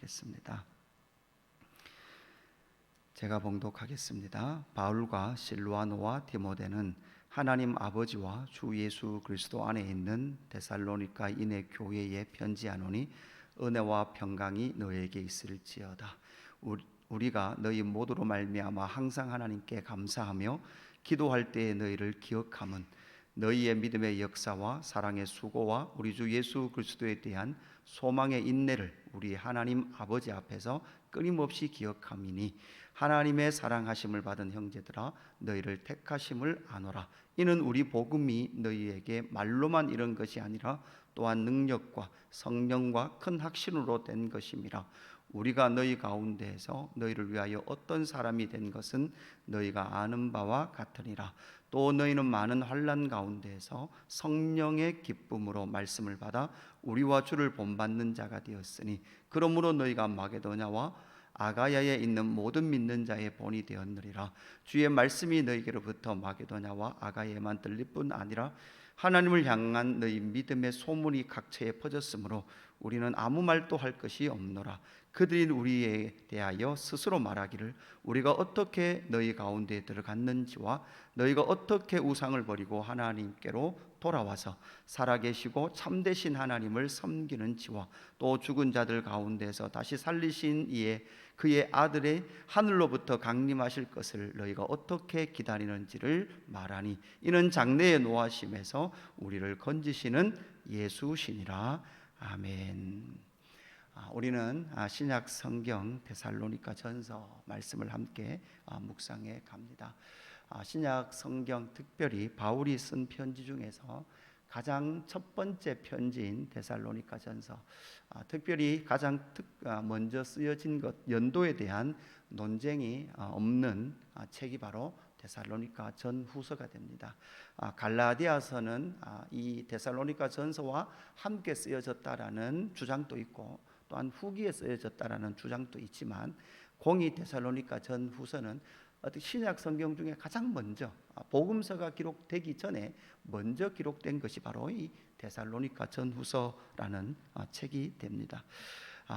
하겠습니다. 제가 봉독하겠습니다. 바울과 실루아노와 디모데는 하나님 아버지와 주 예수 그리스도 안에 있는 데살로니가 인의 교회에 편지하노니 은혜와 평강이 너에게 있을지어다. 우리가 너희 모두로 말미암아 항상 하나님께 감사하며 기도할 때에 너희를 기억함은 너희의 믿음의 역사와 사랑의 수고와 우리 주 예수 그리스도에 대한 소망의 인내를 우리 하나님 아버지 앞에서 끊임없이 기억함이니 하나님의 사랑하심을 받은 형제들아 너희를 택하심을 아노라. 이는 우리 복음이 너희에게 말로만 이런 것이 아니라 또한 능력과 성령과 큰 확신으로 된 것임이라. 우리가 너희 가운데에서 너희를 위하여 어떤 사람이 된 것은 너희가 아는 바와 같으니라. 또 너희는 많은 환난 가운데에서 성령의 기쁨으로 말씀을 받아 우리와 주를 본받는 자가 되었으니 그러므로 너희가 마게도냐와 아가야에 있는 모든 믿는 자의 본이 되었느니라. 주의 말씀이 너희에게로부터 마게도냐와 아가야에만 들릴 뿐 아니라 하나님을 향한 너희 믿음의 소문이 각처에 퍼졌으므로 우리는 아무 말도 할 것이 없노라. 그들이 우리에 대하여 스스로 말하기를 우리가 어떻게 너희 가운데 들어갔는지와 너희가 어떻게 우상을 버리고 하나님께로 돌아와서 살아계시고 참되신 하나님을 섬기는지와 또 죽은 자들 가운데서 다시 살리신 이에 그의 아들의 하늘로부터 강림하실 것을 너희가 어떻게 기다리는지를 말하니 이는 장래의 노하심에서 우리를 건지시는 예수시니라. 아멘. 우리는 신약 성경 데살로니가 전서 말씀을 함께 묵상해 갑니다. 신약 성경 특별히 바울이 쓴 편지 중에서 가장 첫 번째 편지인 데살로니가 전서, 특별히 가장 먼저 쓰여진 것, 연도에 대한 논쟁이 없는 책이 바로 데살로니가 전후서가 됩니다. 갈라디아서는 이 데살로니가 전서와 함께 쓰여졌다라는 주장도 있고 또한 후기에 쓰여졌다라는 주장도 있지만 공이 데살로니가 전후서는 신약 성경 중에 가장 먼저 복음서가 기록되기 전에 먼저 기록된 것이 바로 이 데살로니가 전후서라는 책이 됩니다.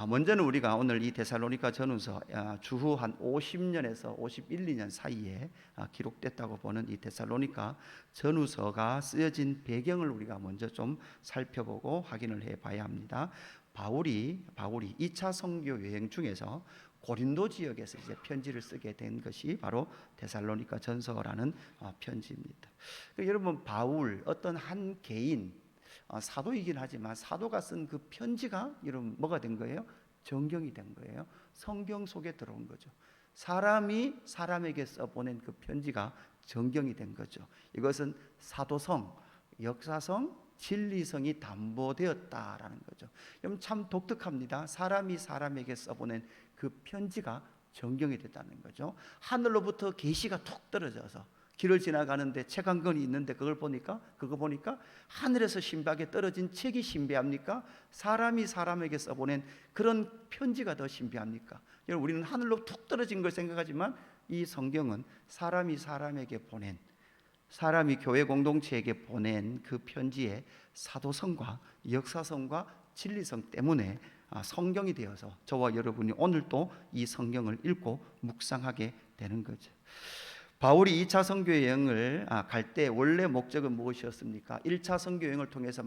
먼저는 우리가 오늘 이 데살로니가 전후서 주후 한 50년에서 51, 2년 사이에 기록됐다고 보는 이 데살로니가 전후서가 쓰여진 배경을 우리가 먼저 좀 살펴보고 확인을 해봐야 합니다. 바울이 2차 선교 여행 중에서 고린도 지역에서 이제 편지를 쓰게 된 것이 바로 데살로니가 전서라는 편지입니다. 여러분, 바울 어떤 한 개인 사도이긴 하지만 사도가 쓴 그 편지가 여러분 뭐가 된 거예요? 정경이 된 거예요. 성경 속에 들어온 거죠. 사람이 사람에게 써보낸 그 편지가 정경이 된 거죠. 이것은 사도성, 역사성, 진리성이 담보되었다라는 거죠. 여러분 참 독특합니다. 사람이 사람에게 써보낸 그 편지가 정경이 됐다는 거죠. 하늘로부터 계시가 툭 떨어져서 길을 지나가는데 책 한 권이 있는데 그거 보니까 하늘에서 신비하게 떨어진 책이 신비합니까? 사람이 사람에게 써보낸 그런 편지가 더 신비합니까? 여러분, 우리는 하늘로 툭 떨어진 걸 생각하지만 이 성경은 사람이 사람에게 보낸, 사람이 교회 공동체에게 보낸 그 편지의 사도성과 역사성과 진리성 때문에 성경이 되어서 저와 여러분이 오늘 또 이 성경을 읽고 묵상하게 되는 거죠. 바울이 2차 선교 여행을 갈 때 원래 목적은 무엇이었습니까? 1차 선교 여행을 통해서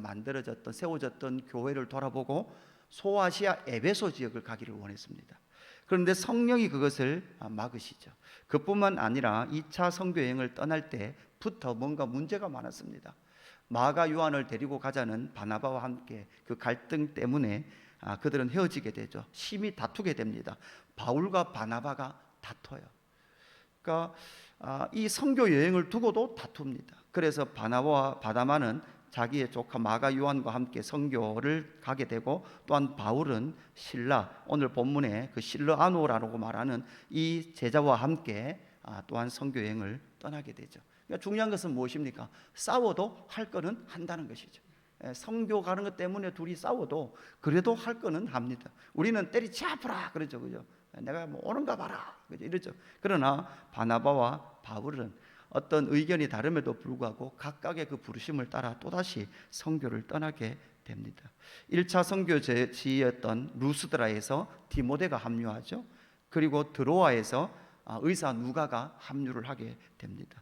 세워졌던 교회를 돌아보고 소아시아 에베소 지역을 가기를 원했습니다. 그런데 성령이 그것을 막으시죠. 그뿐만 아니라 2차 선교 여행을 떠날 때부터 뭔가 문제가 많았습니다. 마가 요한을 데리고 가자는 바나바와 함께 그 갈등 때문에 그들은 헤어지게 되죠. 심히 다투게 됩니다. 바울과 바나바가 다퉈요. 그러니까 이 선교 여행을 두고도 다툽니다. 그래서 바나바와 바나바는 자기의 조카 마가 요한과 함께 선교를 가게 되고 또한 바울은 신라, 오늘 본문에 그 실러아노라고 말하는 이 제자와 함께 또한 선교 여행을 떠나게 되죠. 그러니까 중요한 것은 무엇입니까? 싸워도 할 거는 한다는 것이죠. 선교 가는 것 때문에 둘이 싸워도 그래도 할 거는 합니다. 우리는 때리치아프라 그러죠, 그죠? 내가 뭐 오는가 봐라, 그죠? 이러죠. 그러나 바나바와 바울은 어떤 의견이 다름에도 불구하고 각각의 그 부르심을 따라 또다시 선교를 떠나게 됩니다. 1차 선교지였던 루스드라에서 디모데가 합류하죠. 그리고 드로아에서 의사 누가가 합류를 하게 됩니다.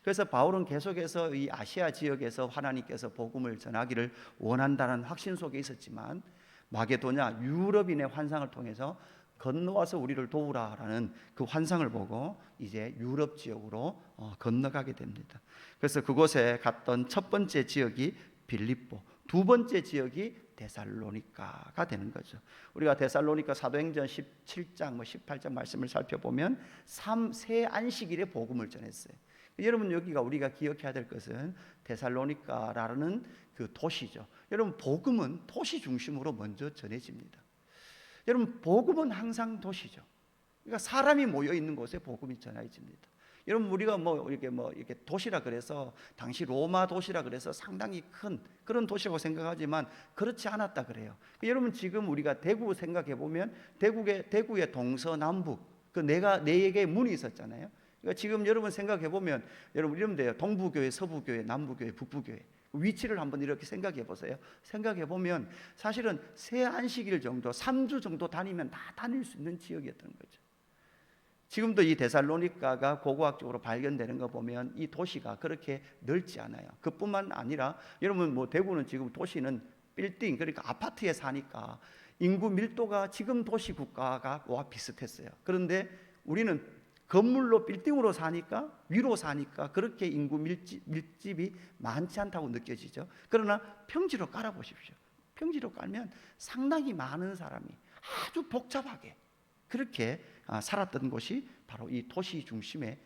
그래서 바울은 계속해서 이 아시아 지역에서 하나님께서 복음을 전하기를 원한다는 확신 속에 있었지만 마게도냐 유럽인의 환상을 통해서 건너와서 우리를 도우라라는 그 환상을 보고 이제 유럽 지역으로 건너가게 됩니다. 그래서 그곳에 갔던 첫 번째 지역이 빌립보, 두 번째 지역이 데살로니가가 되는 거죠. 우리가 데살로니가 사도행전 17장 18장 말씀을 살펴보면 새 안식일에 복음을 전했어요. 여러분 여기가 우리가 기억해야 될 것은 데살로니가라는 그 도시죠. 여러분 복음은 도시 중심으로 먼저 전해집니다. 여러분 복음은 항상 도시죠. 그러니까 사람이 모여 있는 곳에 복음이 전해집니다. 여러분 우리가 이렇게 도시라 그래서 당시 로마 도시라 그래서 상당히 큰 그런 도시라고 생각하지만 그렇지 않았다 그래요. 여러분 지금 우리가 대구 생각해 보면 대구의 동서남북 그 네 개의 문이 있었잖아요. 그러니까 지금 여러분 생각해 보면 여러분 이러면 돼요. 동부교회, 서부교회, 남부교회, 북부교회 위치를 한번 이렇게 생각해 보세요. 생각해 보면 사실은 새 안식일 정도 3주 정도 다니면 다 다닐 수 있는 지역이었던 거죠. 지금도 이 데살로니가가 고고학적으로 발견되는 거 보면 이 도시가 그렇게 넓지 않아요. 그뿐만 아니라 여러분 대구는 지금 도시는 빌딩 그러니까 아파트에 사니까 인구 밀도가 지금 도시 국가와 비슷했어요. 그런데 우리는 건물로 빌딩으로 사니까 위로 사니까 그렇게 인구 밀집이 많지 않다고 느껴지죠. 그러나 평지로 깔아보십시오. 평지로 깔면 상당히 많은 사람이 아주 복잡하게 그렇게 살았던 곳이 바로 이 도시 중심의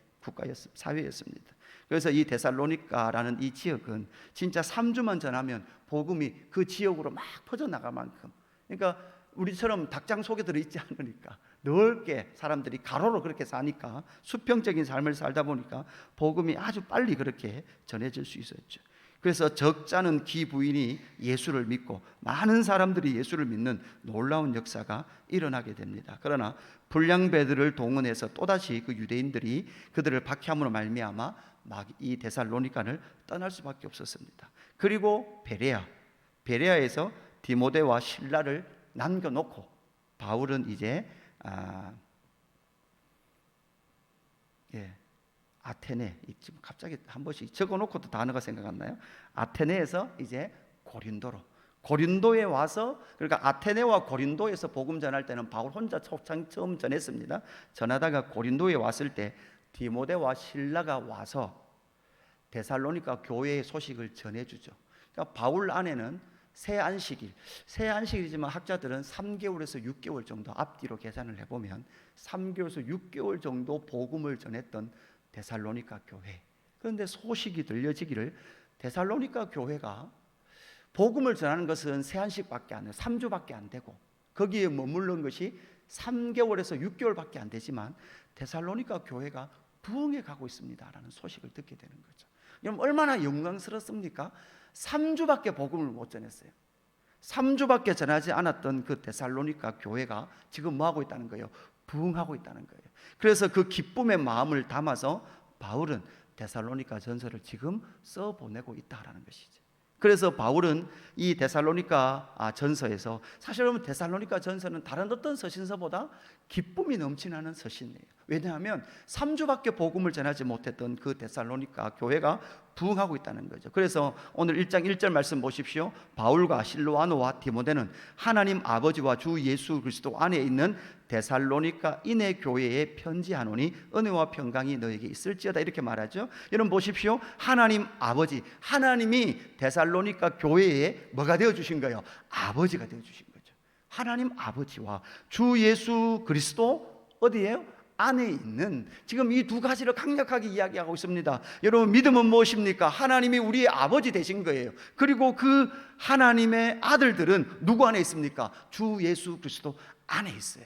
사회였습니다. 그래서 이 데살로니가라는 이 지역은 진짜 3주만 전하면 복음이 그 지역으로 막 퍼져나갈 만큼, 그러니까 우리처럼 닭장 속에 들어있지 않으니까 넓게 사람들이 가로로 그렇게 사니까 수평적인 삶을 살다 보니까 복음이 아주 빨리 그렇게 전해질 수 있었죠. 그래서 적잖은 기부인이 예수를 믿고 많은 사람들이 예수를 믿는 놀라운 역사가 일어나게 됩니다. 그러나 불량배들을 동원해서 또다시 그 유대인들이 그들을 박해함으로 말미암아 막 이 데살로니가를 떠날 수밖에 없었습니다. 그리고 베레아에서 디모데와 실라를 남겨놓고 바울은 이제 아테네, 지금 갑자기 한 번씩 적어놓고도 단어가 생각 안 나요. 아테네에서 이제 고린도에 와서, 그러니까 아테네와 고린도에서 복음 전할 때는 바울 혼자 처음 전했습니다. 전하다가 고린도에 왔을 때 디모데와 실라가 와서 데살로니가 교회의 소식을 전해주죠. 그러니까 바울 안에는 새 안식일이지만 학자들은 3개월에서 6개월 정도 앞뒤로 계산을 해보면 3개월에서 6개월 정도 복음을 전했던 데살로니가 교회. 그런데 소식이 들려지기를 데살로니가 교회가 복음을 전하는 것은 새 안식밖에 안 돼요. 3주밖에 안 되고 거기에 머무른 것이 3개월에서 6개월밖에 안 되지만 데살로니가 교회가 부흥해 가고 있습니다라는 소식을 듣게 되는 거죠. 여러분 얼마나 영광스럽습니까? 3주밖에 복음을 못 전했어요. 3주밖에 전하지 않았던 그 데살로니가 교회가 지금 뭐 하고 있다는 거예요? 부흥하고 있다는 거예요. 그래서 그 기쁨의 마음을 담아서 바울은 데살로니가 전서를 지금 써보내고 있다라는 것이죠. 그래서 바울은 이 데살로니가 전서에서, 사실 여러분 데살로니가 전서는 다른 어떤 서신서보다 기쁨이 넘치는 서신이에요. 왜냐하면 3주밖에 복음을 전하지 못했던 그 데살로니가 교회가 부흥하고 있다는 거죠. 그래서 오늘 1장 1절 말씀 보십시오. 바울과 실로아노와 디모데는 하나님 아버지와 주 예수 그리스도 안에 있는 데살로니가 인해 교회에 편지하노니 은혜와 평강이 너에게 있을지어다, 이렇게 말하죠. 여러분 보십시오. 하나님 아버지, 하나님이 데살로니가 교회에 뭐가 되어주신 거예요? 아버지가 되어주신 거죠. 하나님 아버지와 주 예수 그리스도 어디예요? 안에 있는, 지금 이 두 가지를 강력하게 이야기하고 있습니다. 여러분 믿음은 무엇입니까? 하나님이 우리의 아버지 되신 거예요. 그리고 그 하나님의 아들들은 누구 안에 있습니까? 주 예수 그리스도 안에 있어요.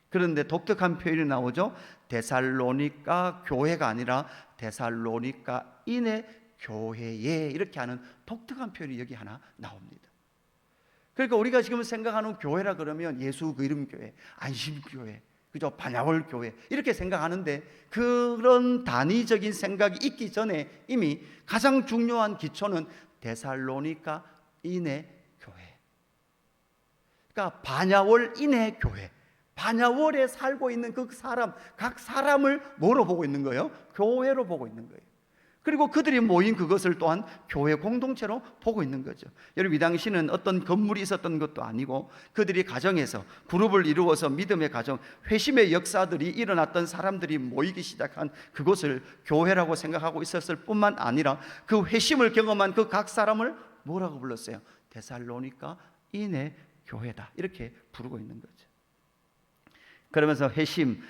그런데 독특한 표현이 나오죠. 데살로니가 교회가 아니라 데살로니가 인의 교회에, 이렇게 하는 독특한 표현이 여기 하나 나옵니다. 그러니까 우리가 지금 생각하는 교회라 그러면 예수 그 이름 교회, 안심 교회, 그죠? 반야월 교회 이렇게 생각하는데, 그런 단위적인 생각이 있기 전에 이미 가장 중요한 기초는 데살로니가 인의 교회. 그러니까 반야월 인의 교회, 반야월에 살고 있는 그 사람, 각 사람을 뭐로 보고 있는 거예요? 교회로 보고 있는 거예요. 그리고 그들이 모인 그것을 또한 교회 공동체로 보고 있는 거죠. 여러분, 이 당시는 어떤 건물이 있었던 것도 아니고 그들이 가정에서 그룹을 이루어서 믿음의 가정, 회심의 역사들이 일어났던 사람들이 모이기 시작한 그곳을 교회라고 생각하고 있었을 뿐만 아니라 그 회심을 경험한 그 각 사람을 뭐라고 불렀어요? 데살로니가 인의 교회다, 이렇게 부르고 있는 거죠. 그러면서 회심,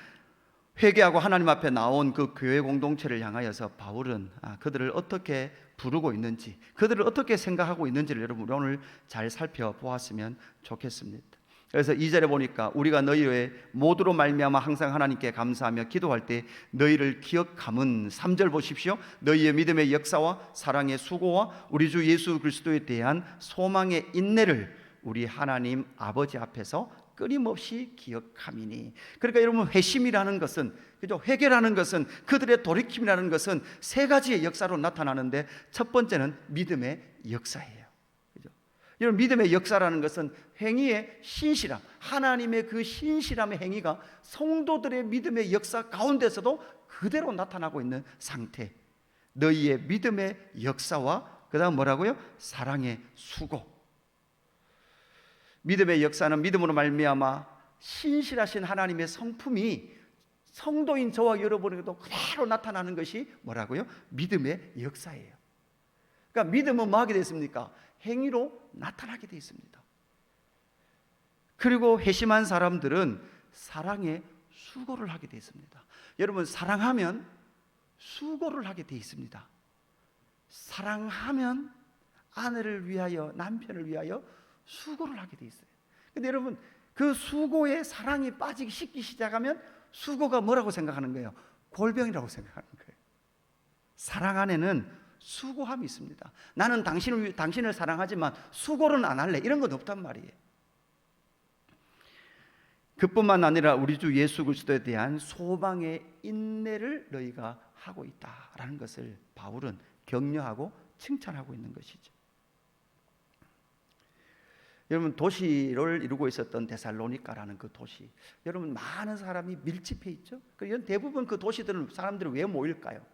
회개하고 하나님 앞에 나온 그 교회 공동체를 향하여서 바울은 그들을 어떻게 부르고 있는지, 그들을 어떻게 생각하고 있는지를 여러분 오늘 잘 살펴보았으면 좋겠습니다. 그래서 2절에 보니까 우리가 너희의 모두로 말미암아 항상 하나님께 감사하며 기도할 때 너희를 기억함은, 3절 보십시오. 너희의 믿음의 역사와 사랑의 수고와 우리 주 예수 그리스도에 대한 소망의 인내를 우리 하나님 아버지 앞에서 끊임없이 기억함이니. 그러니까 여러분, 회심이라는 것은, 그죠? 회개라는 것은, 그들의 돌이킴이라는 것은 세 가지의 역사로 나타나는데, 첫 번째는 믿음의 역사예요. 그죠? 여러분, 믿음의 역사라는 것은 행위의 신실함, 하나님의 그 신실함의 행위가 성도들의 믿음의 역사 가운데서도 그대로 나타나고 있는 상태. 너희의 믿음의 역사와 그 다음 뭐라고요? 사랑의 수고. 믿음의 역사는 믿음으로 말미암아 신실하신 하나님의 성품이 성도인 저와 여러분에게도 그대로 나타나는 것이 뭐라고요? 믿음의 역사예요. 그러니까 믿음은 뭐 하게 되어 있습니까? 행위로 나타나게 되어 있습니다. 그리고 회심한 사람들은 사랑의 수고를 하게 되어 있습니다. 여러분, 사랑하면 수고를 하게 되어 있습니다. 사랑하면 아내를 위하여, 남편을 위하여 수고를 하게 돼 있어요. 근데 여러분, 그 수고에 사랑이 빠지기 식기 시작하면 수고가 뭐라고 생각하는 거예요? 골병이라고 생각하는 거예요. 사랑 안에는 수고함이 있습니다. 나는 당신을 사랑하지만 수고는 안 할래, 이런 건 없단 말이에요. 그뿐만 아니라 우리 주 예수 그리스도에 대한 소망의 인내를 너희가 하고 있다라는 것을 바울은 격려하고 칭찬하고 있는 것이죠. 여러분, 도시를 이루고 있었던 데살로니가라는 그 도시, 여러분 많은 사람이 밀집해 있죠. 대부분 그 도시들은 사람들이 왜 모일까요?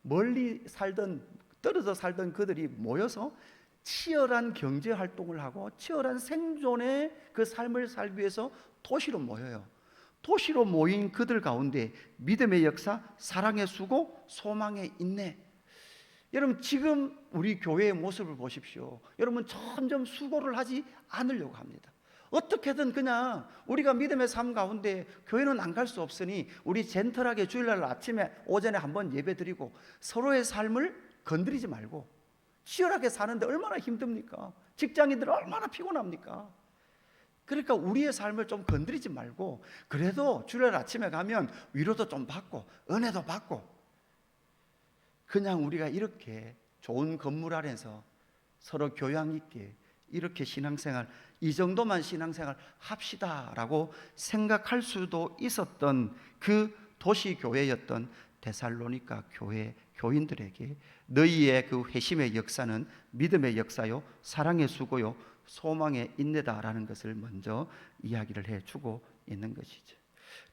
멀리 살던, 떨어져 살던 그들이 모여서 치열한 경제 활동을 하고 치열한 생존의 그 삶을 살기 위해서 도시로 모여요. 도시로 모인 그들 가운데 믿음의 역사, 사랑의 수고, 소망의 인내. 여러분, 지금 우리 교회의 모습을 보십시오. 여러분, 점점 수고를 하지 않으려고 합니다. 어떻게든 그냥 우리가 믿음의 삶 가운데 교회는 안 갈 수 없으니 우리 젠틀하게 주일날 아침에 오전에 한번 예배드리고 서로의 삶을 건드리지 말고, 치열하게 사는데 얼마나 힘듭니까? 직장인들은 얼마나 피곤합니까? 그러니까 우리의 삶을 좀 건드리지 말고, 그래도 주일날 아침에 가면 위로도 좀 받고 은혜도 받고, 그냥 우리가 이렇게 좋은 건물 안에서 서로 교양 있게 이렇게 신앙생활, 이 정도만 신앙생활 합시다라고 생각할 수도 있었던 그 도시교회였던 데살로니가 교회 교인들에게 너희의 그 회심의 역사는 믿음의 역사요, 사랑의 수고요, 소망의 인내다라는 것을 먼저 이야기를 해주고 있는 것이죠.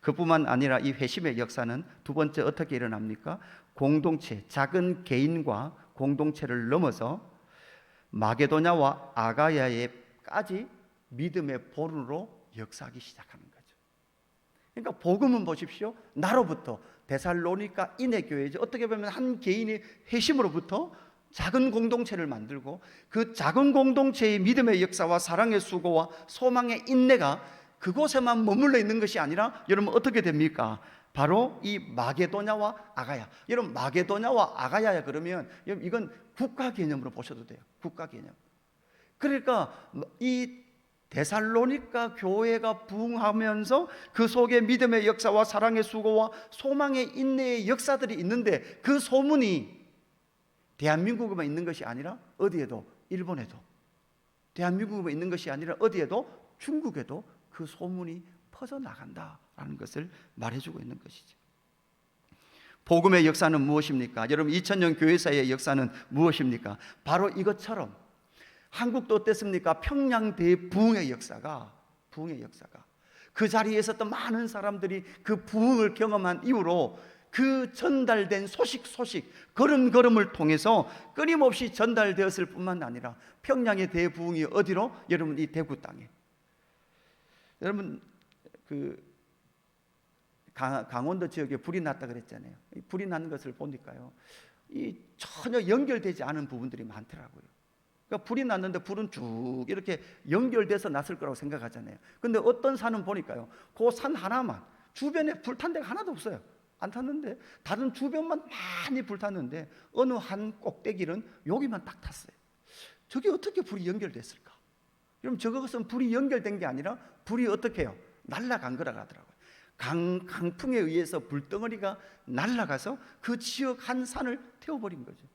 그뿐만 아니라 이 회심의 역사는 두 번째 어떻게 일어납니까? 공동체, 작은 개인과 공동체를 넘어서 마게도냐와 아가야에까지 믿음의 본으로 역사하기 시작하는 거죠. 그러니까 복음은 보십시오, 나로부터, 데살로니가 인의 교회죠. 어떻게 보면 한 개인의 회심으로부터 작은 공동체를 만들고, 그 작은 공동체의 믿음의 역사와 사랑의 수고와 소망의 인내가 그곳에만 머물러 있는 것이 아니라 여러분 어떻게 됩니까? 바로 이 마게도냐와 아가야. 여러분, 마게도냐와 아가야야 그러면 여러분 이건 국가 개념으로 보셔도 돼요. 국가 개념. 그러니까 이 데살로니가 교회가 부흥하면서 그 속에 믿음의 역사와 사랑의 수고와 소망의 인내의 역사들이 있는데, 그 소문이 대한민국에만 있는 것이 아니라 어디에도, 일본에도, 대한민국에만 있는 것이 아니라 어디에도, 중국에도 그 소문이 퍼져나간다라는 것을 말해주고 있는 것이죠. 복음의 역사는 무엇입니까? 여러분, 2000년 교회사의 역사는 무엇입니까? 바로 이것처럼 한국도 어땠습니까? 평양 대부흥의 역사가 그 자리에 있었던 많은 사람들이 그 부흥을 경험한 이후로 그 전달된 소식 걸음걸음을 통해서 끊임없이 전달되었을 뿐만 아니라 평양의 대부흥이 어디로? 여러분, 이 대구 땅에. 여러분, 그 강원도 지역에 불이 났다 그랬잖아요. 불이 난 것을 보니까요, 이 전혀 연결되지 않은 부분들이 많더라고요. 그러니까 불이 났는데 불은 쭉 이렇게 연결돼서 났을 거라고 생각하잖아요. 근데 어떤 산은 보니까요, 그 산 하나만, 주변에 불탄 데가 하나도 없어요. 안 탔는데 다른 주변만 많이 불탔는데 어느 한 꼭대기는 여기만 딱 탔어요. 저게 어떻게 불이 연결됐을까? 여러분, 저것은 불이 연결된 게 아니라 불이 어떻게 해요? 날아간 거라고 하더라고요. 강풍에 의해서 불덩어리가 날아가서 그 지역 한 산을 태워버린 거죠.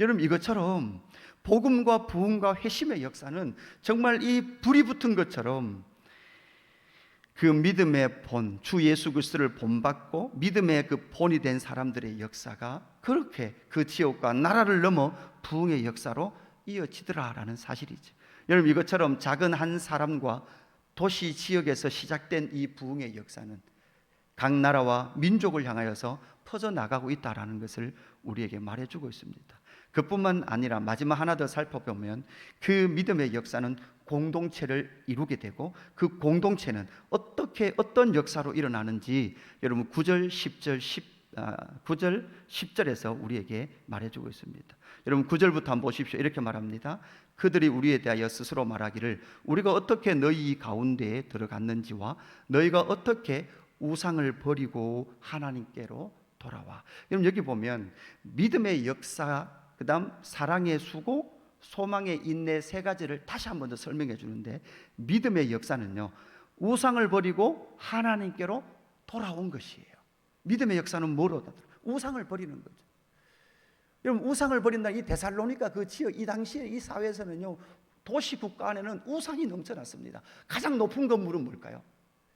여러분, 이것처럼 복음과 부흥과 회심의 역사는 정말 이 불이 붙은 것처럼 그 믿음의 본, 주 예수 그리스도를 본받고 믿음의 그 본이 된 사람들의 역사가 그렇게 그 지역과 나라를 넘어 부흥의 역사로 이어지더라라는 사실이죠. 여러분, 이것처럼 작은 한 사람과 도시 지역에서 시작된 이 부흥의 역사는 각 나라와 민족을 향하여서 퍼져나가고 있다는 것을 우리에게 말해주고 있습니다. 그뿐만 아니라 마지막 하나 더 살펴보면 그 믿음의 역사는 공동체를 이루게 되고 그 공동체는 어떤 역사로 일어나는지 여러분 9절 10절에서 우리에게 말해주고 있습니다. 여러분 9절부터 한번 보십시오. 이렇게 말합니다. 그들이 우리에 대하여 스스로 말하기를 우리가 어떻게 너희 가운데에 들어갔는지와 너희가 어떻게 우상을 버리고 하나님께로 돌아와. 여러분, 여기 보면 믿음의 역사, 그 다음 사랑의 수고, 소망의 인내 세 가지를 다시 한 번 더 설명해 주는데, 믿음의 역사는요, 우상을 버리고 하나님께로 돌아온 것이에요. 믿음의 역사는 뭐로? 우상을 버리는 거죠. 여러분, 우상을 버린다. 이 데살로니가 그 지역, 이 당시에 이 사회에서는요, 도시 국가 안에는 우상이 넘쳐났습니다. 가장 높은 건물은 뭘까요?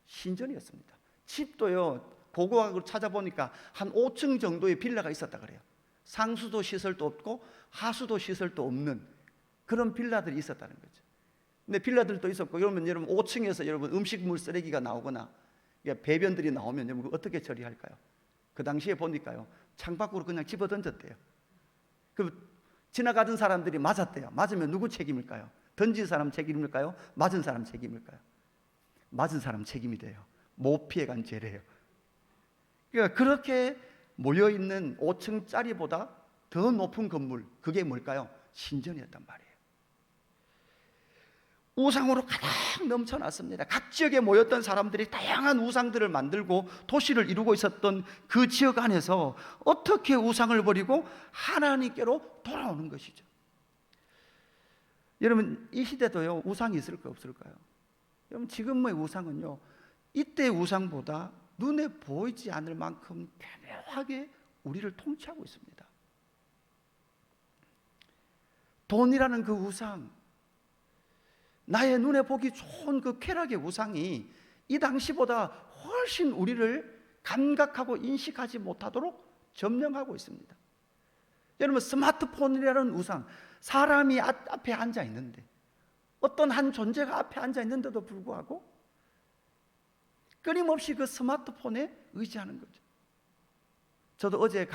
신전이었습니다. 집도요, 고고학으로 찾아보니까 한 5층 정도의 빌라가 있었다 그래요. 상수도 시설도 없고 하수도 시설도 없는 그런 빌라들이 있었다는 거죠. 근데 빌라들도 있었고, 그러면 여러분 5층에서 여러분 음식물 쓰레기가 나오거나 배변들이 나오면 여러분 어떻게 처리할까요? 그 당시에 보니까요, 창밖으로 그냥 집어 던졌대요. 그 지나가던 사람들이 맞았대요. 맞으면 누구 책임일까요? 던진 사람 책임일까요? 맞은 사람 책임일까요? 맞은 사람 책임이 돼요. 못 피해간 죄래요. 그러니까 그렇게 모여있는 5층짜리보다 더 높은 건물, 그게 뭘까요? 신전이었단 말이에요. 우상으로 가득 넘쳐났습니다. 각 지역에 모였던 사람들이 다양한 우상들을 만들고 도시를 이루고 있었던 그 지역 안에서 어떻게 우상을 버리고 하나님께로 돌아오는 것이죠. 여러분, 이 시대도요, 우상이 있을까 없을까요? 여러분, 지금의 우상은요, 이때의 우상보다 눈에 보이지 않을 만큼 교묘하게 우리를 통치하고 있습니다. 돈이라는 그 우상, 나의 눈에 보기 좋은 그 쾌락의 우상이 이 당시보다 훨씬 우리를 감각하고 인식하지 못하도록 점령하고 있습니다. 여러분, 스마트폰이라는 우상, 사람이 앞에 앉아 있는데, 어떤 한 존재가 앞에 앉아 있는데도 불구하고 끊임없이 그 스마트폰에 의지하는 거죠. 저도 어제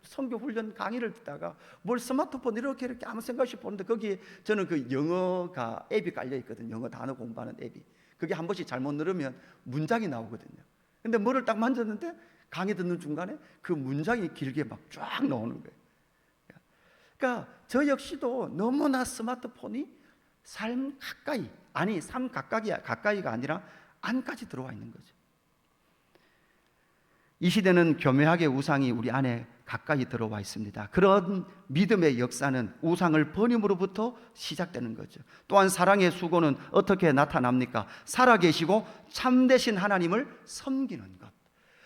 선교 훈련 강의를 듣다가 뭘 스마트폰 이렇게 아무 생각 없이 보는데, 거기에 저는 그 영어가 앱이 깔려 있거든요. 영어 단어 공부하는 앱이. 그게 한 번씩 잘못 누르면 문장이 나오거든요. 근데 뭐를 딱 만졌는데 강의 듣는 중간에 그 문장이 길게 막 쫙 나오는 거예요. 그러니까 저 역시도 너무나 스마트폰이 삶 가까이가 아니라 안까지 들어와 있는 거죠. 이 시대는 교묘하게 우상이 우리 안에 가까이 들어와 있습니다. 그런 믿음의 역사는 우상을 버림으로부터 시작되는 거죠. 또한 사랑의 수고는 어떻게 나타납니까? 살아계시고 참되신 하나님을 섬기는 것.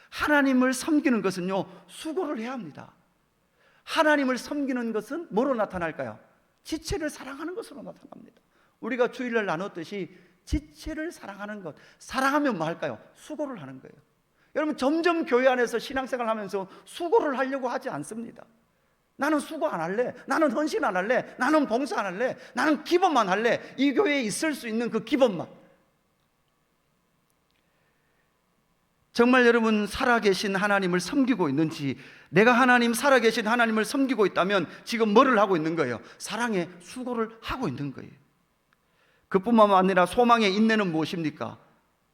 하나님을 섬기는 것은요, 수고를 해야 합니다. 하나님을 섬기는 것은 뭐로 나타날까요? 지체를 사랑하는 것으로 나타납니다. 우리가 주일날 나눴듯이 지체를 사랑하는 것, 사랑하면 뭐 할까요? 수고를 하는 거예요. 여러분, 점점 교회 안에서 신앙생활을 하면서 수고를 하려고 하지 않습니다. 나는 수고 안 할래, 나는 헌신 안 할래, 나는 봉사 안 할래, 나는 기본만 할래. 이 교회에 있을 수 있는 그 기본만. 정말 여러분 살아계신 하나님을 섬기고 있는지, 내가 하나님 살아계신 하나님을 섬기고 있다면 지금 뭐를 하고 있는 거예요? 사랑의 수고를 하고 있는 거예요. 그뿐만 아니라 소망의 인내는 무엇입니까?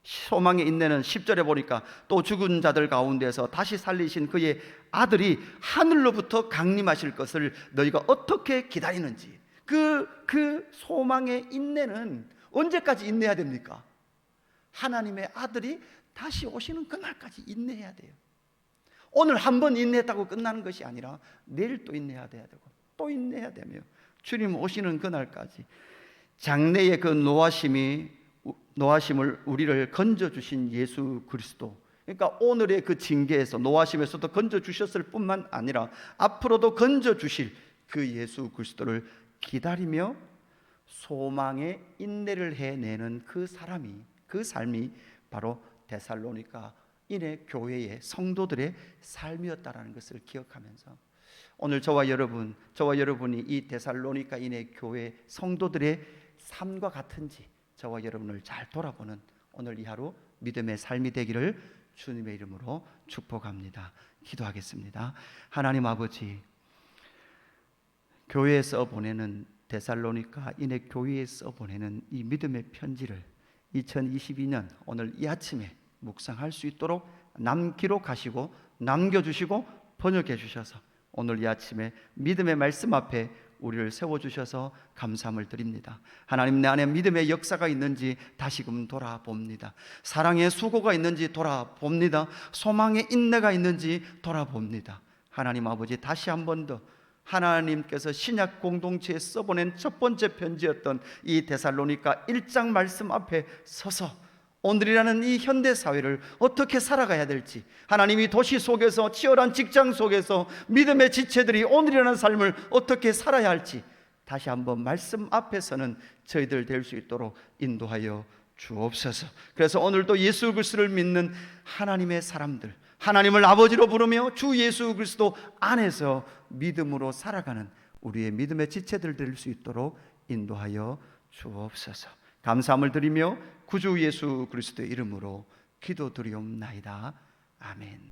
소망의 인내는 10절에 보니까 또 죽은 자들 가운데서 다시 살리신 그의 아들이 하늘로부터 강림하실 것을 너희가 어떻게 기다리는지. 그 소망의 인내는 언제까지 인내해야 됩니까? 하나님의 아들이 다시 오시는 그날까지 인내해야 돼요. 오늘 한 번 인내했다고 끝나는 것이 아니라 내일 또 인내해야 되고 또 인내해야 되며 주님 오시는 그날까지. 장래의 그 노하심을 우리를 건져주신 예수 그리스도, 그러니까 오늘의 그 징계에서 노하심에서도 건져주셨을 뿐만 아니라 앞으로도 건져주실 그 예수 그리스도를 기다리며 소망의 인내를 해내는 그 삶이 바로 데살로니가 인해 교회의 성도들의 삶이었다라는 것을 기억하면서 오늘 저와 여러분이 이 데살로니가 인해 교회 성도들의 삶과 같은지 저와 여러분을 잘 돌아보는 오늘 이 하루 믿음의 삶이 되기를 주님의 이름으로 축복합니다. 기도하겠습니다. 하나님 아버지, 교회에서 보내는 데살로니가 인해 교회에서 보내는 이 믿음의 편지를 2022년 오늘 이 아침에 묵상할 수 있도록 기록하시고 남겨주시고 번역해 주셔서 오늘 이 아침에 믿음의 말씀 앞에 우리를 세워주셔서 감사함을 드립니다. 하나님, 내 안에 믿음의 역사가 있는지 다시금 돌아봅니다. 사랑의 수고가 있는지 돌아봅니다. 소망의 인내가 있는지 돌아봅니다. 하나님 아버지, 다시 한 번 더 하나님께서 신약 공동체에 써보낸 첫 번째 편지였던 이 데살로니가 1장 말씀 앞에 서서 오늘이라는 이 현대사회를 어떻게 살아가야 될지, 하나님이 도시 속에서 치열한 직장 속에서 믿음의 지체들이 오늘이라는 삶을 어떻게 살아야 할지 다시 한번 말씀 앞에서는 저희들 될 수 있도록 인도하여 주옵소서. 그래서 오늘도 예수 그리스도를 믿는 하나님의 사람들, 하나님을 아버지로 부르며 주 예수 그리스도 안에서 믿음으로 살아가는 우리의 믿음의 지체들 될 수 있도록 인도하여 주옵소서. 감사함을 드리며 구주 예수 그리스도의 이름으로 기도드리옵나이다. 아멘.